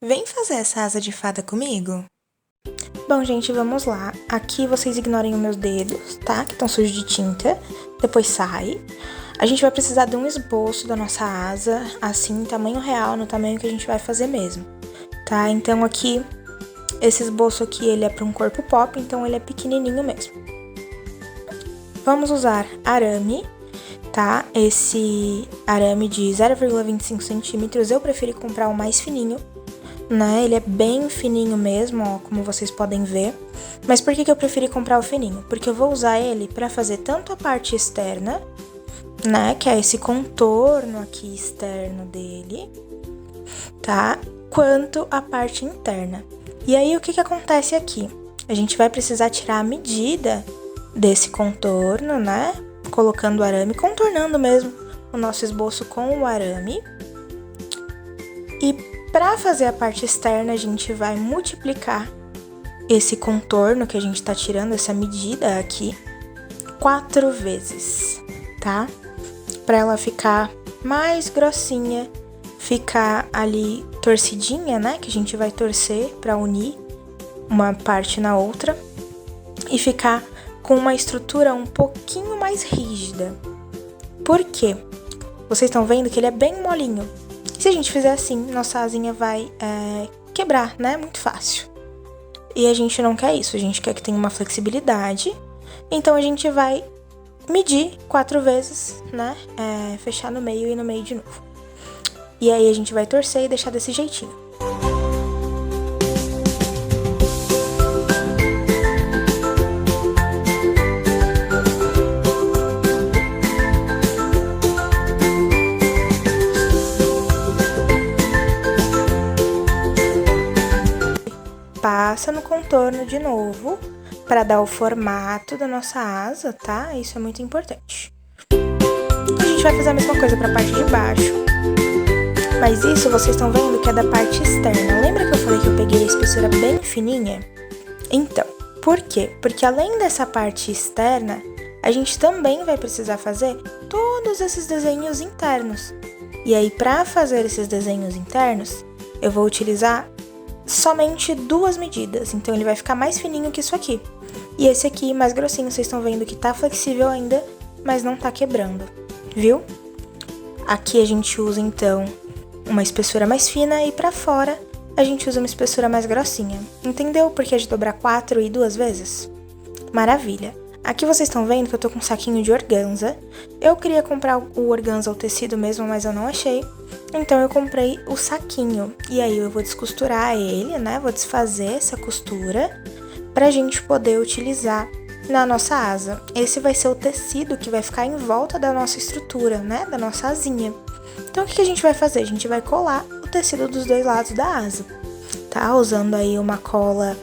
Vem fazer essa asa de fada comigo? Bom, gente, vamos lá. Aqui vocês ignorem os meus dedos, tá? Que estão sujos de tinta. Depois sai. A gente vai precisar de um esboço da nossa asa, assim, em tamanho real, no tamanho que a gente vai fazer mesmo, tá? Então aqui, esse esboço aqui, ele é para um corpo pop, então ele é pequenininho mesmo. Vamos usar arame, tá? Esse arame de 0,25 centímetros, eu preferi comprar o mais fininho, né? Ele é bem fininho mesmo, ó, como vocês podem ver. Mas por que eu preferi comprar o fininho? Porque eu vou usar ele para fazer tanto a parte externa, né? Que é esse contorno aqui externo dele, tá? Quanto a parte interna. E aí, o que acontece aqui? A gente vai precisar tirar a medida desse contorno, né? Colocando o arame, contornando mesmo o nosso esboço com o arame. E para fazer a parte externa, a gente vai multiplicar esse contorno que a gente tá tirando, essa medida aqui, 4 vezes, tá? Para ela ficar mais grossinha, ficar ali torcidinha, né? Que a gente vai torcer para unir uma parte na outra e ficar com uma estrutura um pouquinho mais rígida. Por quê? Vocês estão vendo que ele é bem molinho. Se a gente fizer assim, nossa asinha vai quebrar, né? Muito fácil. E a gente não quer isso, a gente quer que tenha uma flexibilidade. Então a gente vai medir 4 vezes, né? Fechar no meio e no meio de novo. E aí a gente vai torcer e deixar desse jeitinho. Passa no contorno de novo para dar o formato da nossa asa, tá? Isso é muito importante. A gente vai fazer a mesma coisa para a parte de baixo. Mas isso vocês estão vendo que é da parte externa. Lembra que eu falei que eu peguei a espessura bem fininha? Então, por quê? Porque além dessa parte externa, a gente também vai precisar fazer todos esses desenhos internos. E aí, para fazer esses desenhos internos, eu vou utilizar somente 2 medidas, então ele vai ficar mais fininho que isso aqui. E esse aqui, mais grossinho, vocês estão vendo que tá flexível ainda, mas não tá quebrando, viu? Aqui a gente usa, então, uma espessura mais fina e pra fora a gente usa uma espessura mais grossinha. Entendeu por que de dobrar 4 e 2 vezes? Maravilha! Aqui vocês estão vendo que eu tô com um saquinho de organza. Eu queria comprar o organza, o tecido mesmo, mas eu não achei. Então eu comprei o saquinho. E aí eu vou descosturar ele, né? Vou desfazer essa costura pra gente poder utilizar na nossa asa. Esse vai ser o tecido que vai ficar em volta da nossa estrutura, né? Da nossa asinha. Então o que a gente vai fazer? A gente vai colar o tecido dos 2 lados da asa, tá? Usando aí uma cola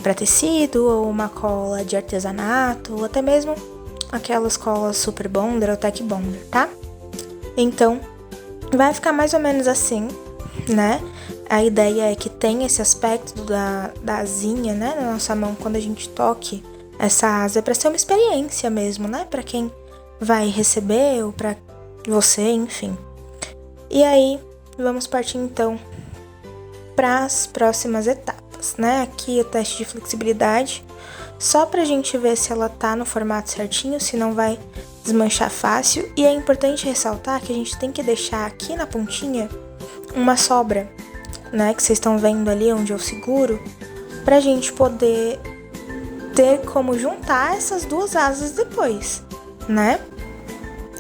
para tecido, ou uma cola de artesanato, ou até mesmo aquelas colas Super Bonder ou Tech Bonder, tá? Então, vai ficar mais ou menos assim, né? A ideia é que tenha esse aspecto da asinha, né? Na nossa mão, quando a gente toque essa asa, para ser uma experiência mesmo, né? Para quem vai receber ou para você, enfim. E aí, vamos partir então para as próximas etapas, né? Aqui o teste de flexibilidade, só pra gente ver se ela tá no formato certinho, se não vai desmanchar fácil. E é importante ressaltar que a gente tem que deixar aqui na pontinha uma sobra, né? Que vocês estão vendo ali onde eu seguro, pra gente poder ter como juntar essas 2 asas depois, né?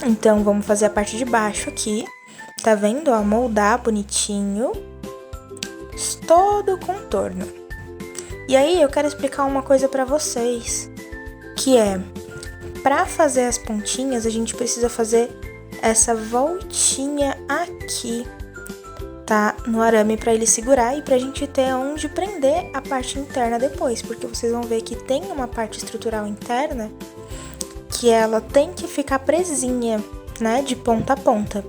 Então, vamos fazer a parte de baixo aqui, tá vendo? Ó, moldar bonitinho todo o contorno. E aí eu quero explicar uma coisa pra vocês, que é, pra fazer as pontinhas, a gente precisa fazer essa voltinha aqui, tá? No arame pra ele segurar e pra gente ter onde prender a parte interna depois, porque vocês vão ver que tem uma parte estrutural interna que ela tem que ficar presinha, né? De ponta a ponta.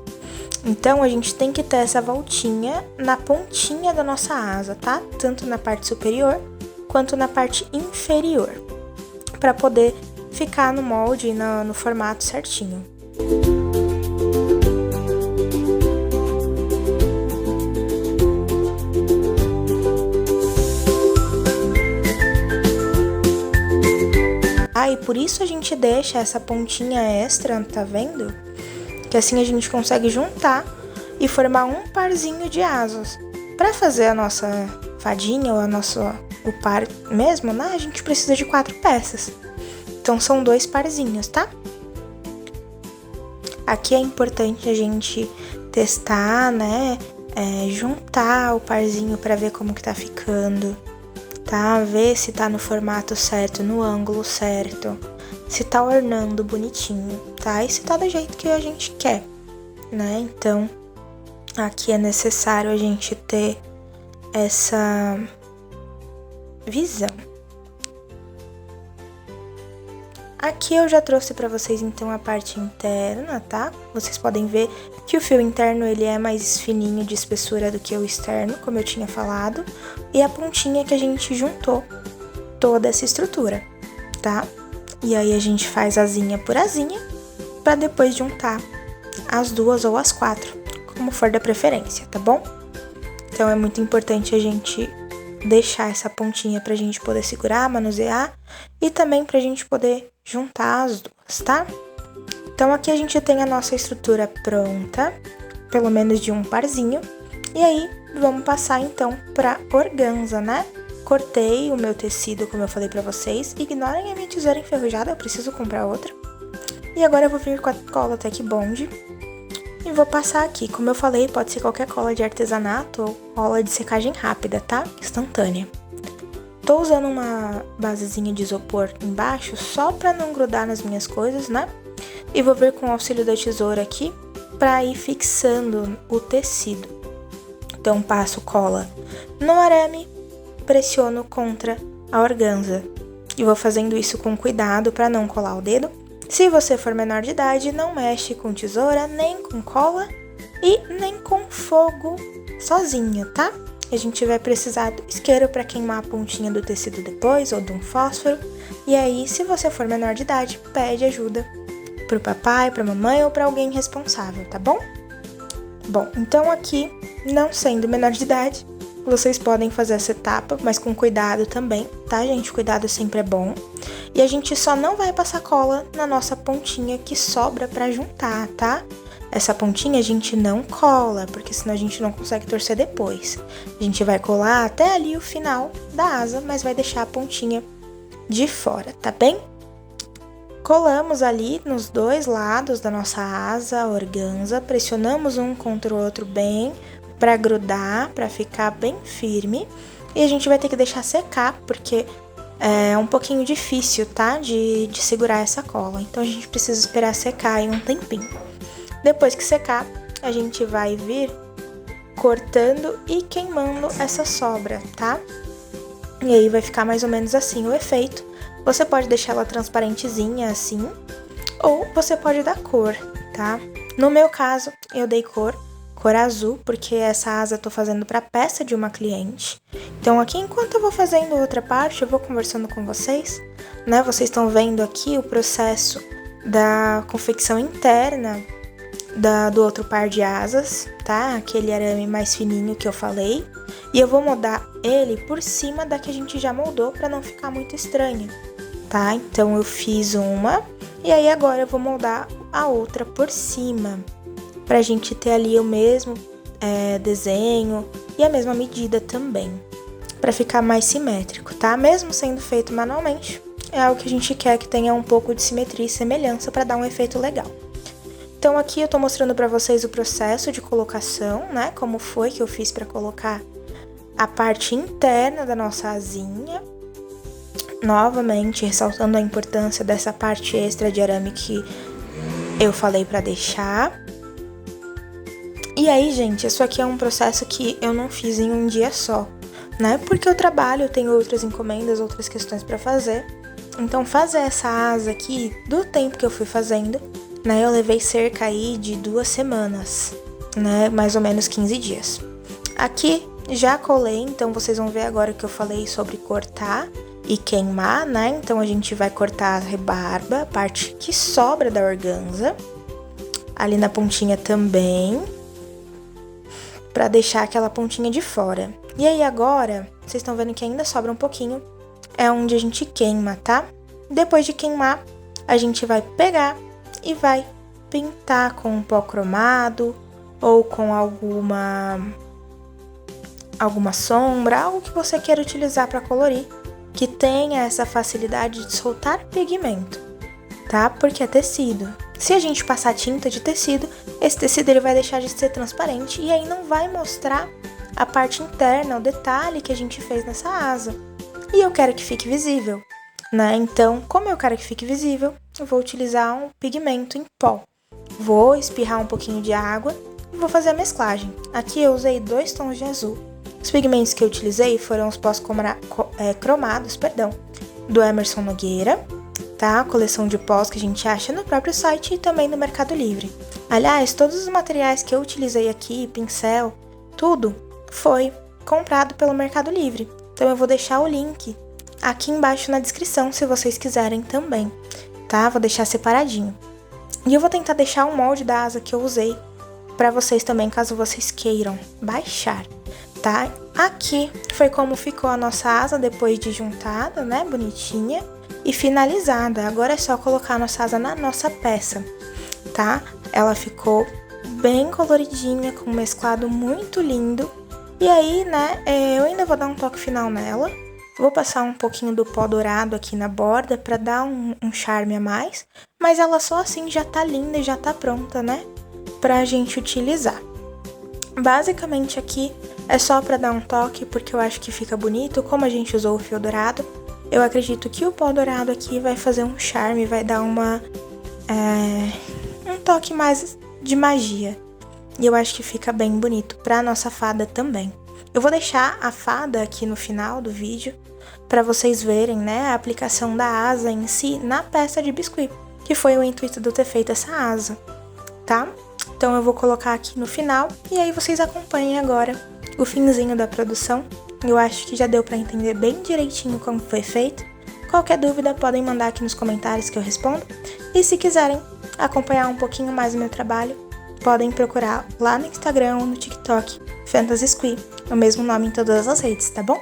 Então, a gente tem que ter essa voltinha na pontinha da nossa asa, tá? Tanto na parte superior quanto na parte inferior, para poder ficar no molde e no formato certinho. tá? E por isso a gente deixa essa pontinha extra, tá vendo? Que assim a gente consegue juntar e formar um parzinho de asas. Para fazer a nossa fadinha ou o par mesmo, né? A gente precisa de 4 peças. Então são 2 parzinhos, tá? Aqui é importante a gente testar, né? Juntar o parzinho para ver como que tá ficando, tá? Ver se tá no formato certo, no ângulo certo, se tá ornando bonitinho, tá? E se tá do jeito que a gente quer, né? Então, aqui é necessário a gente ter essa visão. Aqui eu já trouxe para vocês então a parte interna, tá? Vocês podem ver que o fio interno ele é mais fininho de espessura do que o externo, como eu tinha falado, e a pontinha que a gente juntou toda essa estrutura, tá? E aí a gente faz asinha por asinha para depois juntar as 2 ou as 4, como for da preferência, tá bom? Então é muito importante a gente deixar essa pontinha pra gente poder segurar, manusear e também pra gente poder juntar as 2, tá? Então aqui a gente tem a nossa estrutura pronta, pelo menos de um parzinho, e aí vamos passar então pra organza, né? Cortei o meu tecido, como eu falei pra vocês, ignorem a minha tesoura enferrujada, eu preciso comprar outra. E agora eu vou vir com a cola Tech Bond e vou passar aqui. Como eu falei, pode ser qualquer cola de artesanato ou cola de secagem rápida, tá? Instantânea. Tô usando uma basezinha de isopor embaixo só pra não grudar nas minhas coisas, né? E vou vir com o auxílio da tesoura aqui pra ir fixando o tecido. Então passo cola no arame, pressiono contra a organza. E vou fazendo isso com cuidado pra não colar o dedo. Se você for menor de idade, não mexe com tesoura, nem com cola e nem com fogo sozinho, tá? A gente vai precisar do isqueiro para queimar a pontinha do tecido depois, ou de um fósforo. E aí, se você for menor de idade, pede ajuda pro papai, pra mamãe ou pra alguém responsável, tá bom? Bom, então aqui, não sendo menor de idade, vocês podem fazer essa etapa, mas com cuidado também, tá, gente? Cuidado sempre é bom. E a gente só não vai passar cola na nossa pontinha que sobra pra juntar, tá? Essa pontinha a gente não cola, porque senão a gente não consegue torcer depois. A gente vai colar até ali o final da asa, mas vai deixar a pontinha de fora, tá bem? Colamos ali nos 2 lados da nossa asa, a organza, pressionamos um contra o outro bem pra grudar, pra ficar bem firme. E a gente vai ter que deixar secar, porque é um pouquinho difícil, tá? De segurar essa cola. Então a gente precisa esperar secar aí um tempinho. Depois que secar, a gente vai vir cortando e queimando essa sobra, tá? E aí vai ficar mais ou menos assim o efeito. Você pode deixar ela transparentezinha assim, ou você pode dar cor, tá? No meu caso, eu dei cor azul, porque essa asa eu tô fazendo pra peça de uma cliente. Então aqui, enquanto eu vou fazendo outra parte, eu vou conversando com vocês, né? Vocês estão vendo aqui o processo da confecção interna do outro par de asas, tá? Aquele arame mais fininho que eu falei. E eu vou moldar ele por cima da que a gente já moldou pra não ficar muito estranho, tá? Então eu fiz uma e aí agora eu vou moldar a outra por cima, pra gente ter ali o mesmo desenho e a mesma medida também, pra ficar mais simétrico, tá? Mesmo sendo feito manualmente, é algo que a gente quer que tenha um pouco de simetria e semelhança pra dar um efeito legal. Então aqui eu tô mostrando pra vocês o processo de colocação, né? Como foi que eu fiz pra colocar a parte interna da nossa asinha. Novamente, ressaltando a importância dessa parte extra de arame que eu falei pra deixar. E aí, gente, isso aqui é um processo que eu não fiz em um dia só, né? Porque eu trabalho, eu tenho outras encomendas, outras questões pra fazer. Então, fazer essa asa aqui, do tempo que eu fui fazendo, né? Eu levei cerca aí de 2 semanas, né? Mais ou menos 15 dias. Aqui, já colei, então vocês vão ver agora que eu falei sobre cortar e queimar, né? Então, a gente vai cortar a rebarba, a parte que sobra da organza, ali na pontinha também, pra deixar aquela pontinha de fora. E aí agora, vocês estão vendo que ainda sobra um pouquinho, é onde a gente queima, tá? Depois de queimar, a gente vai pegar e vai pintar com um pó cromado ou com alguma sombra, algo que você queira utilizar para colorir, que tenha essa facilidade de soltar pigmento, tá? Porque é tecido. Se a gente passar tinta de tecido, esse tecido ele vai deixar de ser transparente e aí não vai mostrar a parte interna, o detalhe que a gente fez nessa asa. E eu quero que fique visível, né? Então, como eu quero que fique visível, eu vou utilizar um pigmento em pó. Vou espirrar um pouquinho de água e vou fazer a mesclagem. Aqui eu usei 2 tons de azul. Os pigmentos que eu utilizei foram os pós cromados, do Emerson Nogueira, tá? A coleção de pós que a gente acha no próprio site e também no Mercado Livre. Aliás, todos os materiais que eu utilizei aqui, pincel, tudo foi comprado pelo Mercado Livre. Então eu vou deixar o link aqui embaixo na descrição se vocês quiserem também, tá? Vou deixar separadinho. E eu vou tentar deixar o molde da asa que eu usei para vocês também, caso vocês queiram baixar, tá? Aqui foi como ficou a nossa asa depois de juntada, né? Bonitinha e finalizada. Agora é só colocar a nossa asa na nossa peça, tá? Ela ficou bem coloridinha, com um mesclado muito lindo. E aí, né, eu ainda vou dar um toque final nela. Vou passar um pouquinho do pó dourado aqui na borda pra dar um charme a mais. Mas ela só assim já tá linda e já tá pronta, né, pra gente utilizar. Basicamente aqui é só pra dar um toque, porque eu acho que fica bonito. Como a gente usou o fio dourado, eu acredito que o pó dourado aqui vai fazer um charme, vai dar um toque mais de magia. E eu acho que fica bem bonito pra nossa fada também. Eu vou deixar a fada aqui no final do vídeo pra vocês verem, né, a aplicação da asa em si na peça de biscuit, que foi o intuito de eu ter feito essa asa, tá? Então eu vou colocar aqui no final e aí vocês acompanhem agora o finzinho da produção. Eu acho que já deu pra entender bem direitinho como foi feito. Qualquer dúvida podem mandar aqui nos comentários que eu respondo. E se quiserem acompanhar um pouquinho mais o meu trabalho, podem procurar lá no Instagram ou no TikTok, Fantasy Squee, o mesmo nome em todas as redes, tá bom?